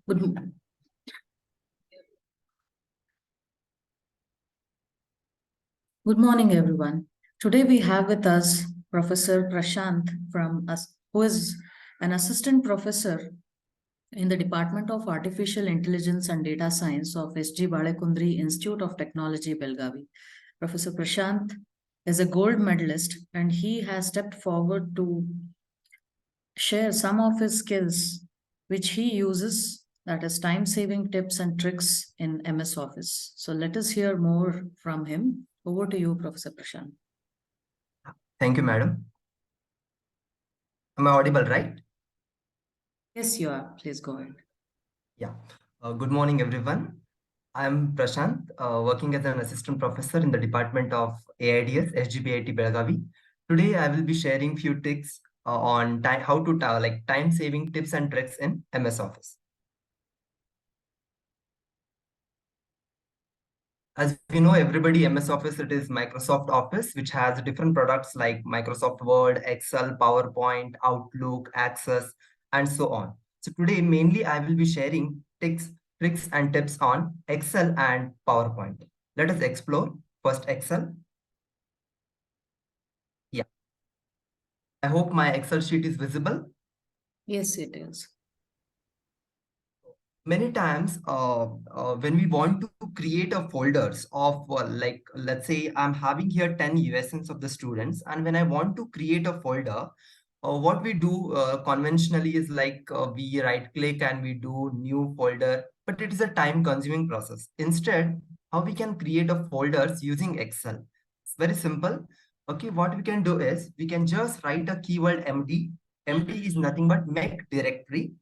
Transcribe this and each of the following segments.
Good, good morning, everyone. Today we have with us Professor Prashant from us, who is an assistant professor in the Department of Artificial Intelligence and Data Science of S.G. Balekundri Institute of Technology, Belgavi. Professor Prashant is a gold medalist and he has stepped forward to share some of his skills which he uses, that is time saving tips and tricks in MS Office. So let us hear more from him. Over to you, Professor Prashant. Thank you, madam. Am I audible, right? Yes, you are. Please go ahead. Yeah. Good morning, everyone. I am Prashant, working as an assistant professor in the Department of AIDS, SGBIT Belgavi. Today, I will be sharing few tricks on how to time-saving tips and tricks in MS Office. As we know, everybody, MS Office, it is Microsoft Office, which has different products like Microsoft Word, Excel, PowerPoint, Outlook, Access, and so on. So today, mainly, I will be sharing tricks and tips on Excel and PowerPoint. Let us explore first Excel. Yeah. I hope my Excel sheet is visible. Yes, it is. Many times when we want to create a folders of let's say I'm having here 10 USNs of the students, and when I want to create a folder, what we do conventionally is we right click and we do new folder, but it is a time consuming process. Instead, how we can create a folders using Excel? It's very simple. Okay, what we can do is we can just write a keyword MD. MD is nothing but make directory.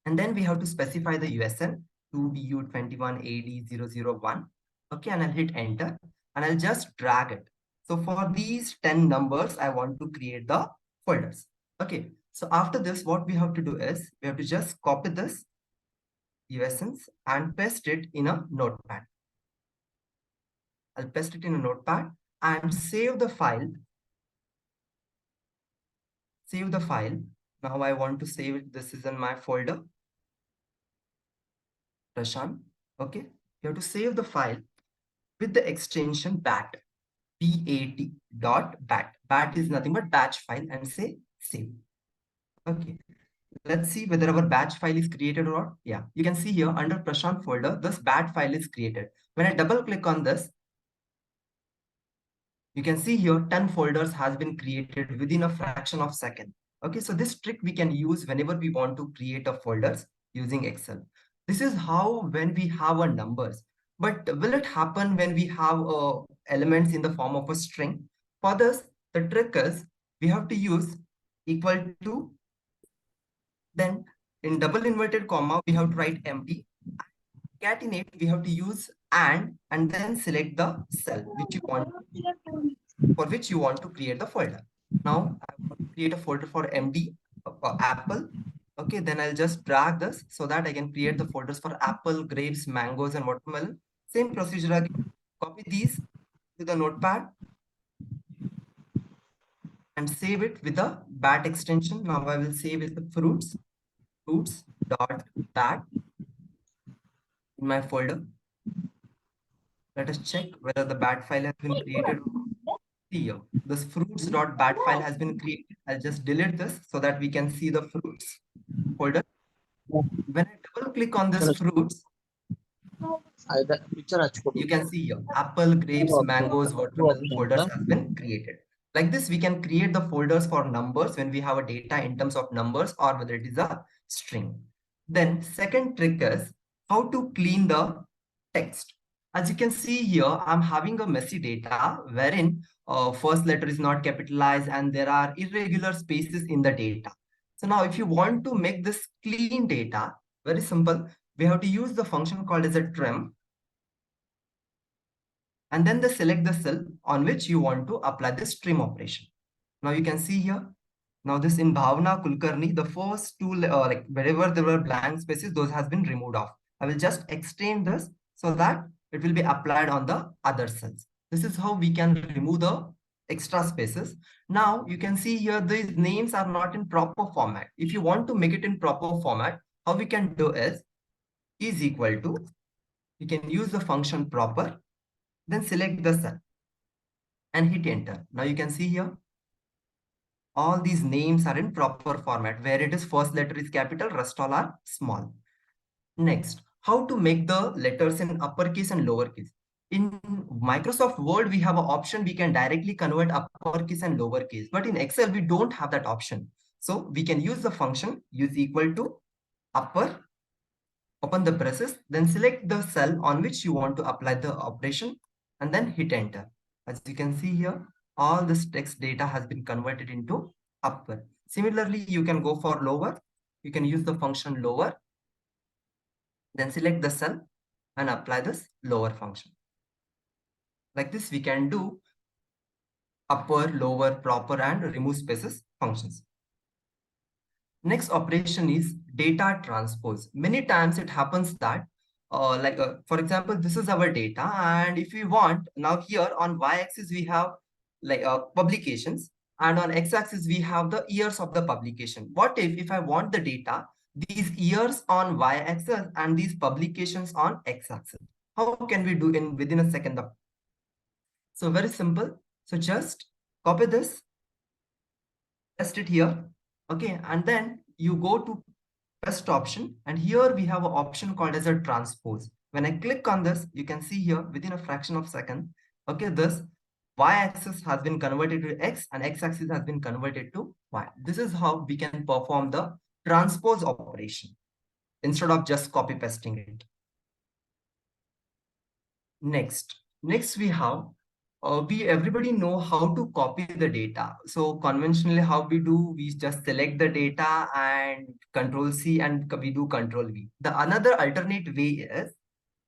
And then we have to specify the USN 2BU21AD001. Okay, and I'll hit enter and I'll just drag it. So for these 10 numbers, I want to create the folders. Okay, so after this, what we have to do is we have to just copy this USNs and paste it in a notepad. I'll paste it in a notepad and save the file. Save the file. Now I want to save it. This is in my folder. Prashant. Okay, you have to save the file with the extension BAT, BAT dot BAT. BAT is nothing but batch file, and say save. Okay, let's see whether our batch file is created or not. Yeah, you can see here under Prashant folder, this BAT file is created. When I double click on this, you can see here 10 folders has been created within a fraction of second. Okay, so this trick we can use whenever we want to create a folders using Excel. This is how when we have a numbers, but will it happen when we have elements in the form of a string? For this, the trick is we have to use equal to, then in double inverted comma, we have to write empty. Concatenate, we have to use and then select the cell which you want, for which you want to create the folder. Now I want to create a folder for MD, apple. Okay, then I'll just drag this so that I can create the folders for apple, grapes, mangoes, and watermelon. Same procedure again. Copy these to the notepad and save it with the BAT extension. Now I will save it the fruits.bat in my folder. Let us check whether the BAT file has been created. Here, this fruits.bat file has been created. I'll just delete this so that we can see the fruits folder. When I double click on this fruits, you can see here apple, grapes, mangoes, watermelon folders has been created. Like this, we can create the folders for numbers when we have a data in terms of numbers or whether it is a string. Then second trick is how to clean the text. As you can see here, I'm having a messy data wherein first letter is not capitalized and there are irregular spaces in the data. So now if you want to make this clean data, very simple, we have to use the function called as a trim. And then they select the cell on which you want to apply this trim operation. Now you can see here, now this in Bhavna Kulkarni, the first two, like wherever there were blank spaces, those has been removed off. I will just extend this so that it will be applied on the other cells. This is how we can remove the extra spaces. Now you can see here, these names are not in proper format. If you want to make it in proper format, how we can do is, is equal to, we can use the function proper, then select the cell and hit enter. Now you can see here, all these names are in proper format where it is first letter is capital, rest all are small. Next, how to make the letters in uppercase and lowercase. In Microsoft Word, we have an option we can directly convert uppercase and lowercase, but in Excel, we don't have that option. So we can use the function use equal to upper, open the braces, then select the cell on which you want to apply the operation and then hit enter. As you can see here, all this text data has been converted into upper. Similarly, you can go for lower. You can use the function lower, then select the cell and apply this lower function. Like this, we can do upper, lower, proper, and remove spaces functions. Next operation is data transpose. Many times it happens that, for example, this is our data, and if we want, now here on y-axis we have publications, and on x-axis we have the years of the publication. What if I want the data, these years on y-axis and these publications on x-axis? How can we do in within a second? So very simple. So just copy this, paste it here, okay, and then you go to paste option, and here we have an option called as a transpose. When I click on this, you can see here within a fraction of a second, okay, this y-axis has been converted to x and x-axis has been converted to y. This is how we can perform the transpose operation instead of just copy pasting it. Next we have, we everybody know how to copy the data. So conventionally, how we do, we just select the data and Control C and we do Control V. The another alternate way is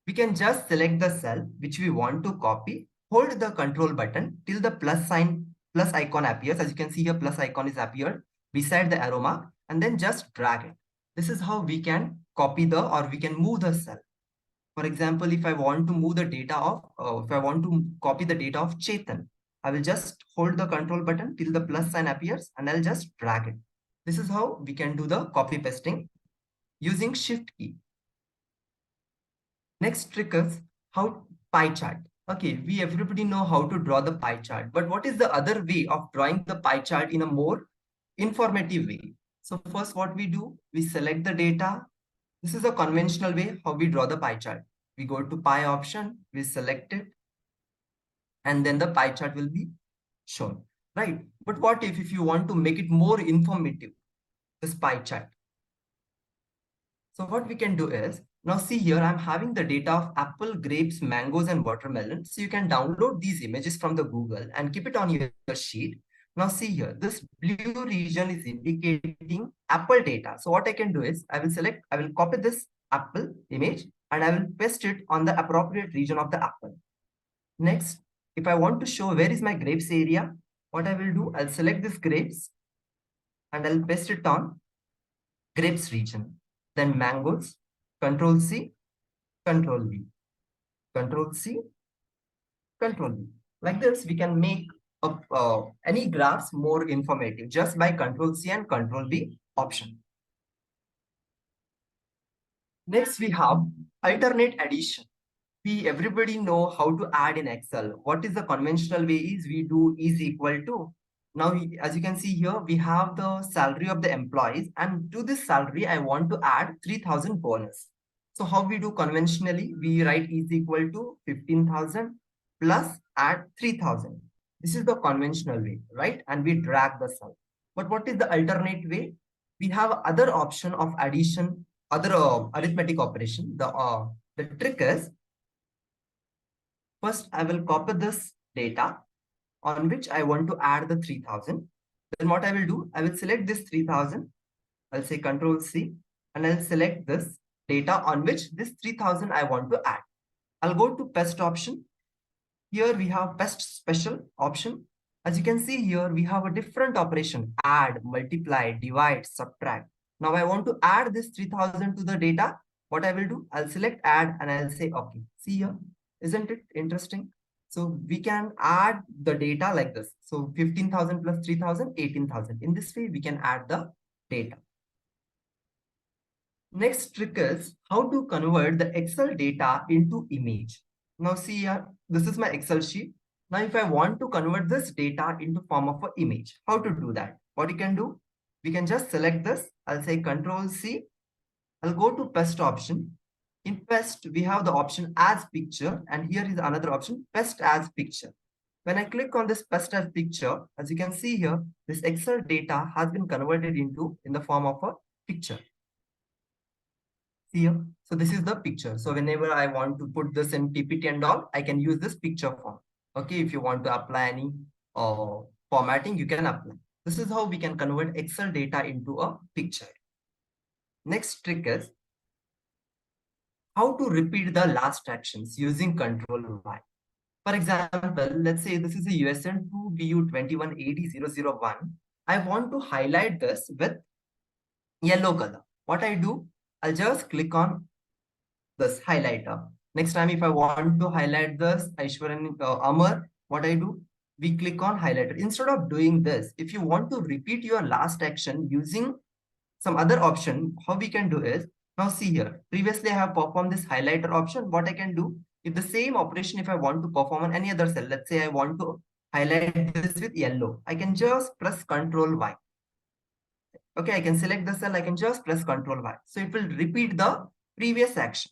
we can just select the cell which we want to copy, hold the control button till the plus icon appears. As you can see here, plus icon is appeared beside the arrow mark, and then just drag it. This is how we can copy the, or we can move the cell. For example, if I want to move the data of, if I want to copy the data of Chetan, I will just hold the control button till the plus sign appears and I'll just drag it. This is how we can do the copy pasting using Shift key. Next trick is how pie chart. Okay, we everybody know how to draw the pie chart, but what is the other way of drawing the pie chart in a more informative way? So first what we do, we select the data. This is a conventional way how we draw the pie chart. We go to pie option, we select it, and then the pie chart will be shown, right? But what if you want to make it more informative, this pie chart? So what we can do is, now see here, I'm having the data of apple, grapes, mangoes, and watermelon. So you can download these images from the Google and keep it on your sheet. Now see here, this blue region is indicating apple data. So what I can do is, I will copy this apple image and I will paste it on the appropriate region of the apple. Next, if I want to show where is my grapes area, what I will do, I'll select this grapes and I'll paste it on grapes region. Then mangoes, Control C, Control V, Control C, Control V. Like this, we can make any graphs more informative just by Control C and Control V option. Next, we have alternate addition. We everybody know how to add in Excel. What is the conventional way is we do is equal to. Now, as you can see here, we have the salary of the employees, and to this salary, I want to add 3,000 bonus. So how we do conventionally, we write is equal to 15,000 plus add 3,000. This is the conventional way, right? And we drag the cell. But what is the alternate way? We have other option of addition, other arithmetic operation. The trick is, first, I will copy this data on which I want to add the 3,000. Then what I will do, I will select this 3,000. I'll say Control C and I'll select this data on which this 3,000 I want to add. I'll go to paste option. Here we have paste special option. As you can see here, we have a different operation: add, multiply, divide, subtract. Now I want to add this 3,000 to the data. What I will do, I'll select add and I'll say okay. See here, isn't it interesting? So we can add the data like this. So 15,000 plus 3,000, 18,000. In this way, we can add the data. Next trick is how to convert the Excel data into image. Now see here, this is my Excel sheet. Now if I want to convert this data into form of an image, how to do that? What you can do? We can just select this. I'll say Control C. I'll go to paste option. In paste, we have the option as picture, and here is another option, paste as picture. When I click on this paste as picture, as you can see here, this Excel data has been converted into in the form of a picture. See here. So this is the picture. So whenever I want to put this in PPT and all, I can use this picture form. Okay, if you want to apply any formatting, you can apply. This is how we can convert Excel data into a picture. Next trick is how to repeat the last actions using Control Y. For example, let's say this is a USN 2BU2180001. I want to highlight this with yellow color. What I do, I'll just click on this highlighter. Next time, if I want to highlight this Aishwaryan Amar, what I do, we click on highlighter. Instead of doing this, if you want to repeat your last action using some other option, how we can do is, now see here, previously I have performed this highlighter option. What I can do, if the same operation, if I want to perform on any other cell, let's say I want to highlight this with yellow, I can just press Control Y. Okay, I can select the cell, I can just press Control Y. So it will repeat the previous action.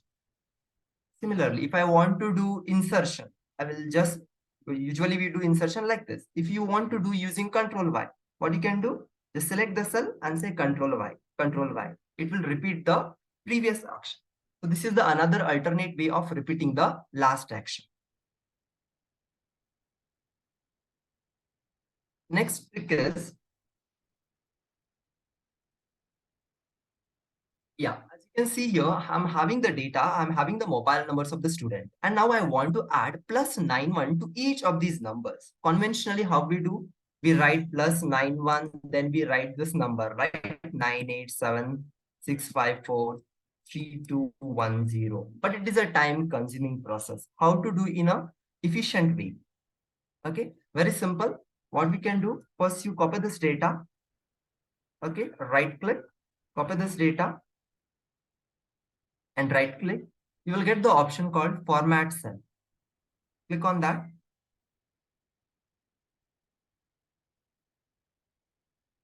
Similarly, if I want to do insertion, I will just, usually we do insertion like this. If you want to do using Control Y, what you can do, just select the cell and say Control Y, Control Y. It will repeat the previous action. So this is the another alternate way of repeating the last action. Next trick is, yeah, as you can see here, I'm having the data, I'm having the mobile numbers of the student. And now I want to add +91 to each of these numbers. Conventionally, how we do? We write +91, then we write this number, right? 98765432210. But it is a time consuming process. How to do in a efficient way? Okay, very simple. What we can do, first you copy this data. Okay, right click, copy this data, and right click, you will get the option called format cell. Click on that.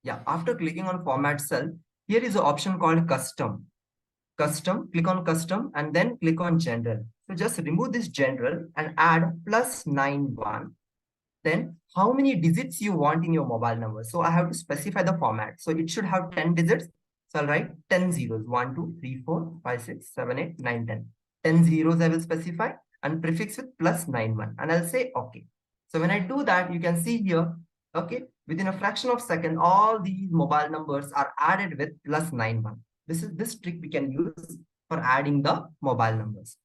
Yeah, after clicking on format cell, here is the option called custom. Custom, click on custom and then click on general. So just remove this general and add +91. Then how many digits you want in your mobile number. So I have to specify the format. So it should have 10 digits. So I'll write 10 zeros. 1, 2, 3, 4, 5, 6, 7, 8, 9, 10. 10 zeros I will specify and prefix with +91. And I'll say okay. So when I do that, you can see here, okay, within a fraction of a second, all these mobile numbers are added with +91. This is this trick we can use for adding the mobile numbers.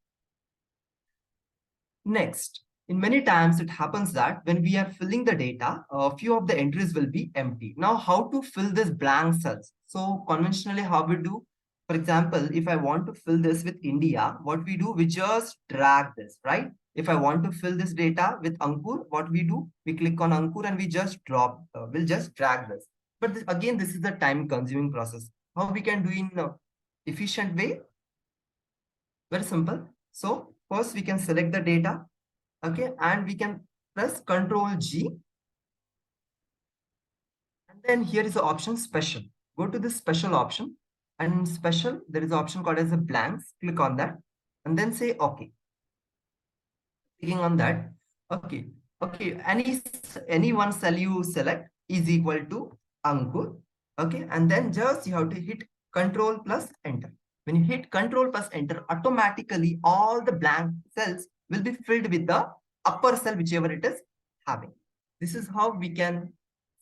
Next, in many times it happens that when we are filling the data, a few of the entries will be empty. Now, how to fill this blank cells? So conventionally, how we do? For example, if I want to fill this with India, what we do, we just drag this, right? If I want to fill this data with Ankur, what we do, we click on Ankur and we just drop, we'll just drag this. But this, again, this is a time consuming process. How we can do in efficient way? Very simple. So first we can select the data, okay, and we can press Control G. And then here is the option special. Go to this special option, and in special, there is an option called as a blanks. Click on that and then say okay. Clicking on that, okay, okay, any one cell you select is equal to Ankur, okay, and then just you have to hit Control plus Enter. When you hit Control plus Enter, automatically all the blank cells will be filled with the upper cell, whichever it is having. This is how we can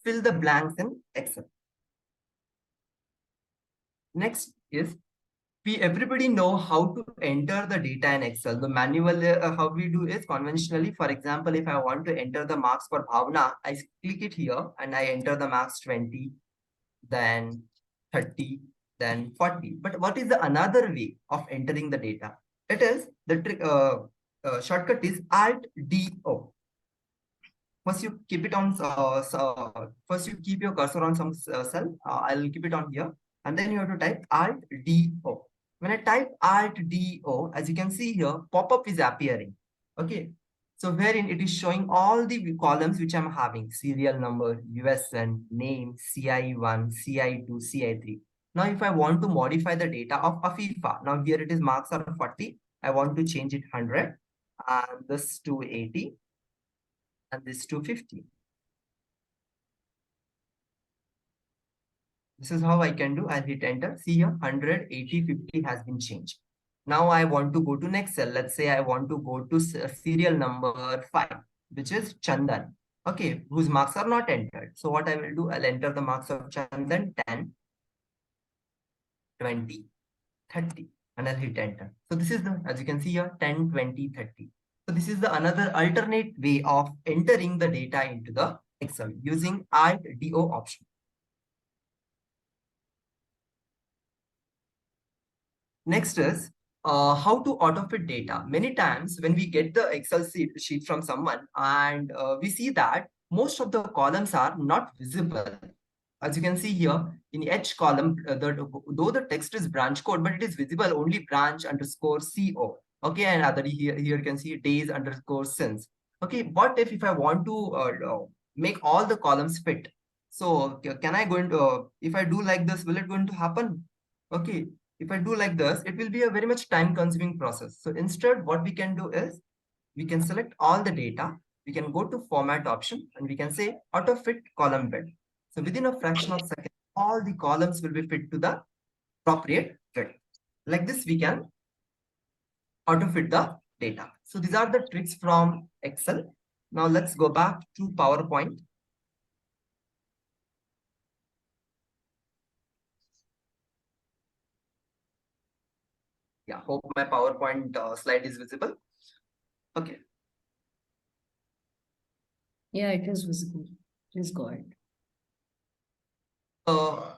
fill the blanks in Excel. Next is, we everybody know how to enter the data in Excel. The manual how we do is conventionally. For example, if I want to enter the marks for Bhavna, I click it here and I enter the marks 20, then 30, then 40. But what is the another way of entering the data? It is the trick. Shortcut is Alt D O. First you keep it on. First you keep your cursor on some cell. I'll keep it on here, and then you have to type Alt D O. When I type Alt D O, as you can see here, pop-up is appearing. Okay. So wherein it is showing all the columns which I'm having: serial number, USN, name, CI1, CI2, CI3. Now, if I want to modify the data of Afifa, now here it is marks are 40. I want to change it 100, and this to 80, and this to 50. This is how I can do. I'll hit enter. See here, 100, 80, 50 has been changed. Now I want to go to next cell. Let's say I want to go to serial number 5, which is Chandan. Okay, whose marks are not entered. So what I will do, I'll enter the marks of Chandan 10, 20, 30, and I'll hit enter. So this is the, as you can see here, 10, 20, 30. So this is the another alternate way of entering the data into the Excel using Alt Do option. Next is how to autofit data. Many times when we get the Excel sheet from someone and we see that most of the columns are not visible. As you can see here in H column, though the text is branch code, but it is visible only branch underscore CO. Okay, and other here you can see days underscore since. Okay, what if I want to make all the columns fit? So can I go into, if I do like this, will it going to happen? Okay, if I do like this, it will be a very much time consuming process. So instead, what we can do is we can select all the data. We can go to format option and we can say auto fit column bed. So within a fraction of second, all the columns will be fit to the appropriate fit. Like this, we can auto fit the data. So these are the tricks from Excel. Now let's go back to PowerPoint. Yeah, hope my PowerPoint slide is visible. Okay. Yeah, it is visible. Please go ahead. Uh,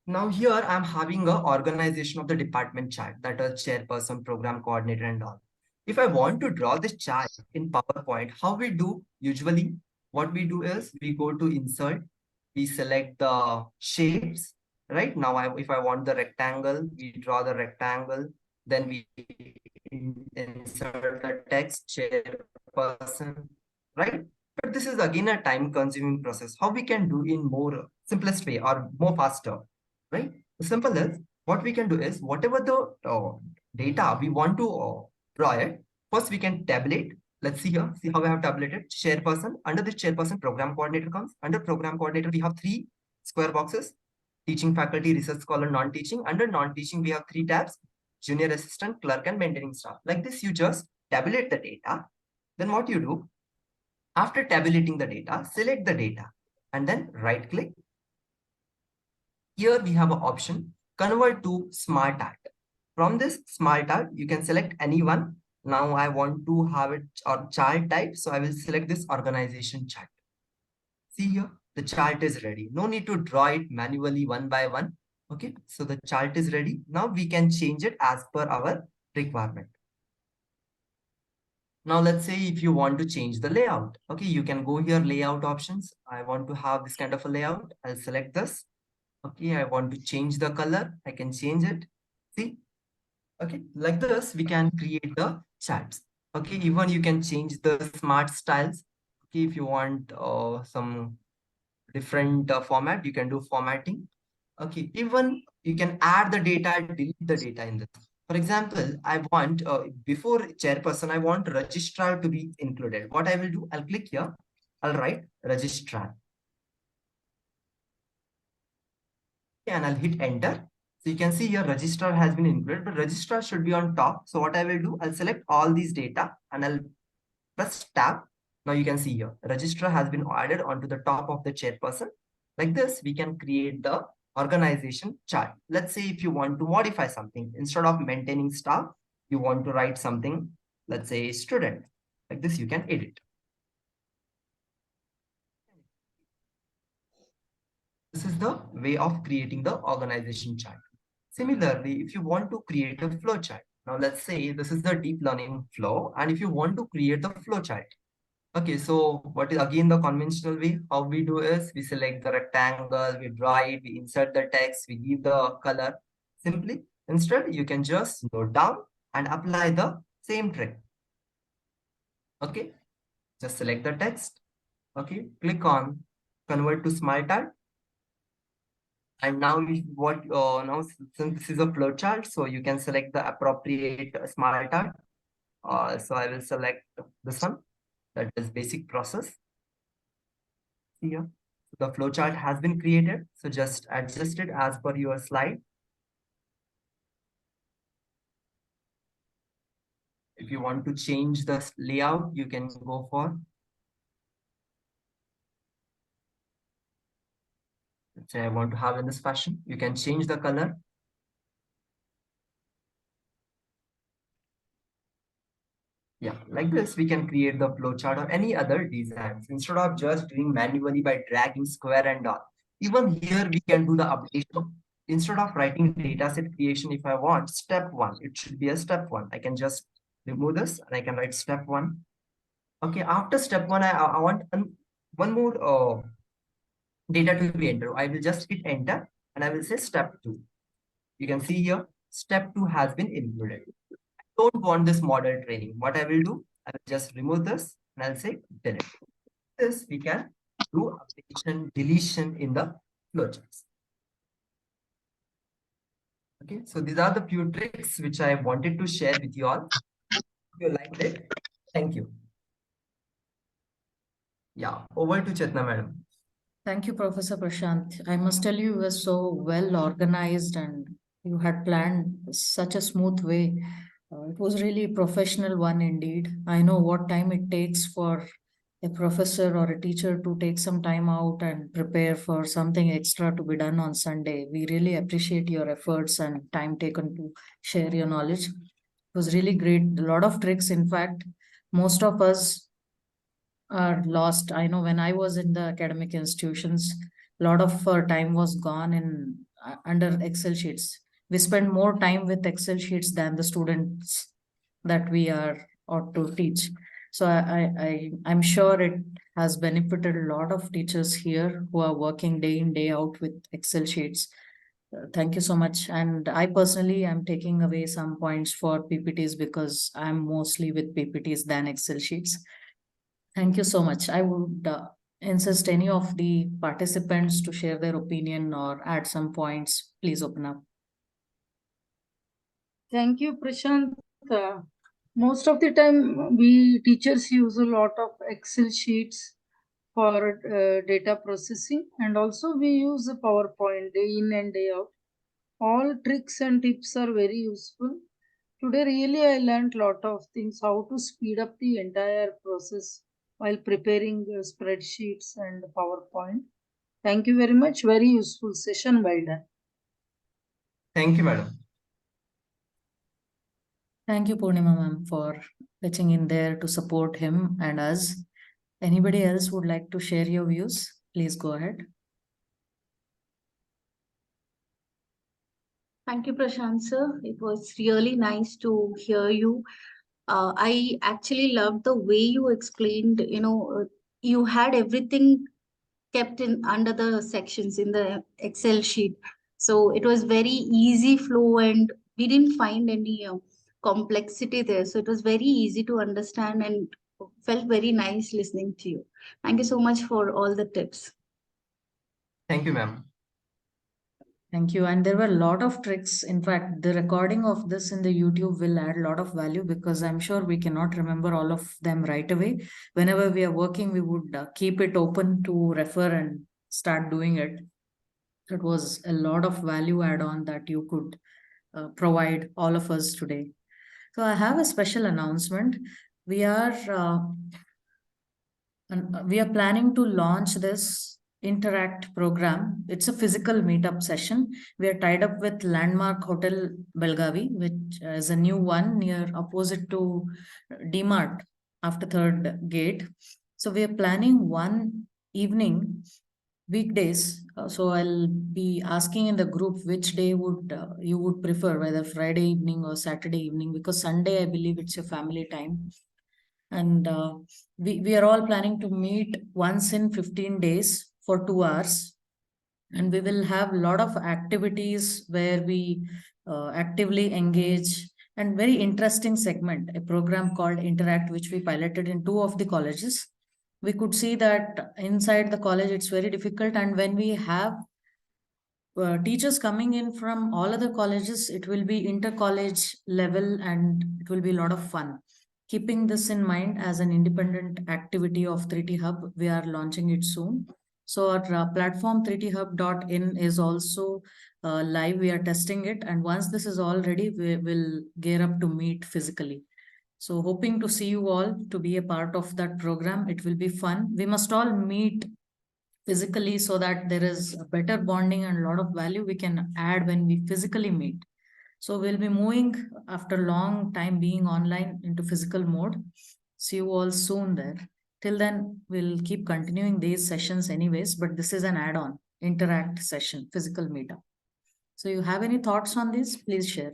Now here I'm having a organization of the department chart, that is chairperson, program coordinator, and all. If I want to draw this chart in PowerPoint, how we do usually? What we do is we go to insert, we select the shapes. Right now, if I want the rectangle, we draw the rectangle. Then we insert the text chairperson. Right. But this is again a time consuming process. How we can do in more simplest way or more faster, right? The simple is what we can do is whatever the data we want to draw it, first we can tabulate. Let's see here, see how I have tabulated. Chairperson, under this chairperson, program coordinator comes. Under program coordinator, we have 3 square boxes: teaching, faculty, research scholar, non-teaching. Under non-teaching, we have 3 tabs: junior assistant, clerk, and maintaining staff. Like this, you just tabulate the data. Then what you do, after tabulating the data, select the data and then right click. Here we have an option, convert to smart art. From this smart art, you can select any one. Now I want to have it or chart type. So I will select this organization chart. See here, the chart is ready. No need to draw it manually one by one. Okay, so the chart is ready. Now we can change it as per our requirement. Now let's say if you want to change the layout, okay, you can go here, layout options. I want to have this kind of a layout. I'll select this. Okay, I want to change the color. I can change it. See, okay, like this, we can create the charts. Okay, even you can change the smart styles. Okay, if you want some different format, you can do formatting. Okay, even you can add the data, delete the data in this. For example, I want, before chairperson, I want registrar to be included. What I will do, I'll click here. I'll write registrar. And I'll hit enter. So you can see here registrar has been included, but registrar should be on top. So what I will do, I'll select all these data and I'll press tab. Now you can see here, registrar has been added onto the top of the chairperson. Like this, we can create the organization chart. Let's say if you want to modify something, instead of maintaining staff, you want to write something, let's say student. Like this, you can edit. This is the way of creating the organization chart. Similarly, if you want to create a flow chart, now let's say this is the deep learning flow, and if you want to create the flow chart, okay, so what is again the conventional way? How we do is we select the rectangle, we draw it, we insert the text, we give the color. Simply, Instead, you can just note down and apply the same trick. Okay, just select the text. Okay, click on convert to smart art. And now since this is a flowchart, so you can select the appropriate smart art. So I will select this one, that is basic process here. The flowchart has been created, so just adjust it as per your slide. If you want to change the layout, you can go for. Let's say I want to have in this fashion. You can change the color. Yeah, like this, we can create the flowchart or any other designs instead of just doing manually by dragging square and all. Even here, we can do the updation. Instead of writing dataset creation, if I want step one, it should be a step one. I can just remove this and I can write step one. Okay, after step one, I want one more data to be entered. I will just hit enter and I will say step two. You can see here, step two has been included. Don't want this model training. What I will do, I will just remove this and I'll say delete. This we can do updation, deletion in the flowcharts. Okay, so these are the few tricks which I wanted to share with you all. If you liked it, thank you. Yeah, over to Chetna madam. Thank you, Professor Prashant. I must tell you were so well organized and you had planned such a smooth way. It was really a professional one indeed. I know what time it takes for a professor or a teacher to take some time out and prepare for something extra to be done on Sunday. We really appreciate your efforts and time taken to share your knowledge. It was really great. A lot of tricks, in fact. Most of us are lost. I know when I was in the academic institutions, a lot of time was gone in under Excel sheets. We spend more time with Excel sheets than the students that we are ought to teach. So I'm sure it has benefited a lot of teachers here who are working day in day out with Excel sheets. Thank you so much. And I personally am taking away some points for PPTs because I'm mostly with PPTs than Excel sheets. Thank you so much. I would insist any of the participants to share their opinion or add some points. Please open up. Thank you, Prashant. Most of the time, we teachers use a lot of Excel sheets for data processing, and also we use a PowerPoint day in and day out. All tricks and tips are very useful. Today, really, I learned a lot of things how to speed up the entire process while preparing spreadsheets and PowerPoint. Thank you very much. Very useful session. Well done. Thank you, madam. Thank you, Purnima ma'am, for pitching in there to support him and us. Anybody else would like to share your views? Please go ahead. Thank you, Prashant sir. It was really nice to hear you. I actually loved the way you explained, you had everything kept in under the sections in the Excel sheet. So it was very easy flow and we didn't find any complexity there. So it was very easy to understand and felt very nice listening to you. Thank you so much for all the tips. Thank you, ma'am. Thank you. And there were a lot of tricks. In fact, the recording of this in the YouTube will add a lot of value because I'm sure we cannot remember all of them right away. Whenever we are working, we would keep it open to refer and start doing it. It was a lot of value add on that you could provide all of us today. So I have a special announcement. We are planning to launch this Interact program. It's a physical meetup session. We are tied up with Landmark Hotel Belgavi, which is a new one near opposite to DMart after third gate. So we are planning one evening, weekdays. So I'll be asking in the group which day would you would prefer, whether Friday evening or Saturday evening, because Sunday I believe it's a family time. And we are all planning to meet once in 15 days for 2 hours. And we will have a lot of activities where we actively engage, and very interesting segment, a program called Interact, which we piloted in 2 of the colleges. We could see that inside the college it's very difficult, and when we have teachers coming in from all other colleges, it will be inter-college level and it will be a lot of fun. Keeping this in mind as an independent activity of 3T Hub, we are launching it soon. So our platform 3thhub.in is also live. We are testing it, and once this is all ready, we will gear up to meet physically. So hoping to see you all to be a part of that program. It will be fun. We must all meet physically so that there is a better bonding and a lot of value we can add when we physically meet. So we'll be moving after long time being online into physical mode. See you all soon there. Till then, we'll keep continuing these sessions anyways, but this is an add-on interact session, physical meetup. So you have any thoughts on this? Please share.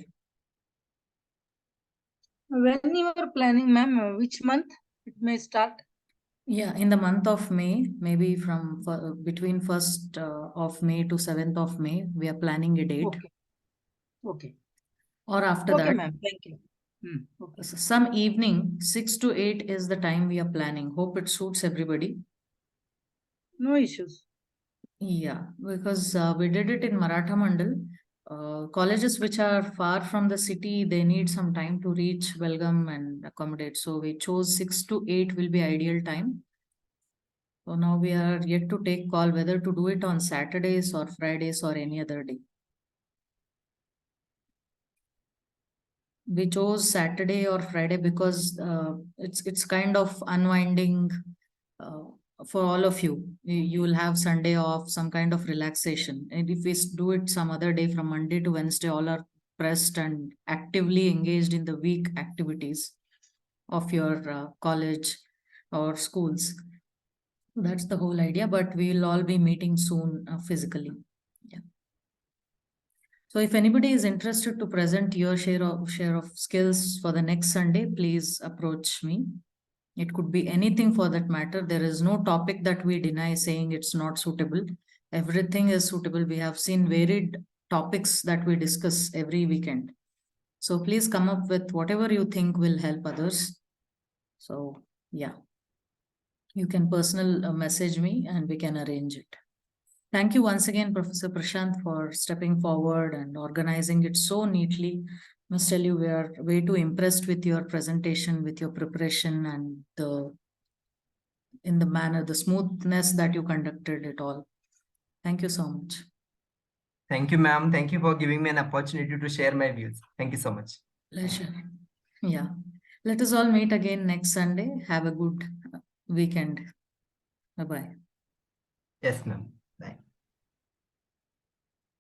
When you are planning, ma'am, which month it may start? Yeah, in the month of May, maybe from between 1st of May to 7th of May, we are planning a date. Okay. Okay. Or after Okay, that. ma'am. Thank you. Okay. Some evening, 6 to 8 is the time we are planning. Hope it suits everybody. No issues. Yeah, because we did it in Maratha Mandal. Colleges which are far from the city, they need some time to reach Belgaum and accommodate. So we chose 6 to 8 will be ideal time. So now we are yet to take call whether to do it on Saturdays or Fridays or any other day. We chose Saturday or Friday because it's kind of unwinding uh, for all of you. You will have Sunday off, some kind of relaxation. And if we do it some other day from Monday to Wednesday, all are pressed and actively engaged in the week activities of your college or schools. That's the whole idea, but we'll all be meeting soon physically. Yeah. So if anybody is interested to present your share of skills for the next Sunday, please approach me. It could be anything for that matter. There is no topic that we deny saying it's not suitable. Everything is suitable. We have seen varied topics that we discuss every weekend. So please come up with whatever you think will help others. So yeah, you can personal message me and we can arrange it. Thank you once again, Professor Prashant, for stepping forward and organizing it so neatly. Must tell you, we are way too impressed with your presentation, with your preparation, and the manner, the smoothness that you conducted it all. Thank you so much. Thank you, ma'am. Thank you for giving me an opportunity to share my views. Thank you so much. Pleasure. Yeah. Let us all meet again next Sunday. Have a good weekend. Bye-bye. Yes, ma'am.